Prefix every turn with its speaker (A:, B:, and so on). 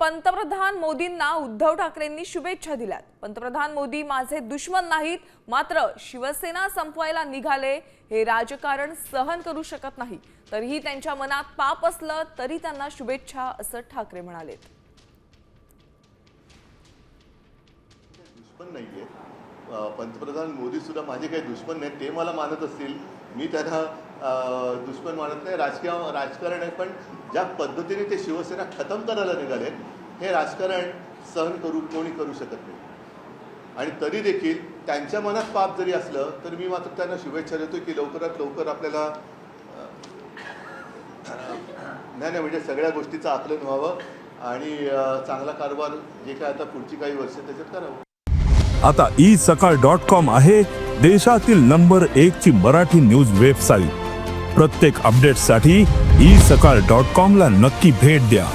A: पंतप्रधान मोदींना उद्धव ठाकरेंनी शुभेच्छा दिल्यात। पंतप्रधान मोदी माझे दुश्मन नाहीत, मात्र शिवसेना संपवायला निघाले हे राजकारण सहन करू शकत नाही। तरीही त्यांच्या मनात पाप असलं तरी त्यांना शुभेच्छा असं ठाकरे म्हणाले।
B: दुश्मन नाहीये, पंतप्रधान मोदी सुद्धा माझे काही दुश्मन नाही, ते मला मानत असतील, मी त्यांना दुश्मन मानत नाही। राजकारण आहे, पण ज्या पद्धतीने ते शिवसेना खतम करायला निघाले हे राजकारण सहन कोणी करू शकत नाही। आणि तरी देखील त्यांच्या मनात पाप जरी असलं तर मी मात्र त्यांना शुभेच्छा देतो की लवकरात लवकर आपल्याला नाही म्हणजे सगळ्या गोष्टीचं आकलन व्हावं आणि चांगला कारभार जे काय आता पुढची काही वर्ष त्याच्यात करावं।
C: आता isakal.com आहे देशातील नंबर 1 ची मराठी न्यूज वेबसाईट। प्रत्येक अपडेटसाठी isakal.com ला नक्की भेट द्या।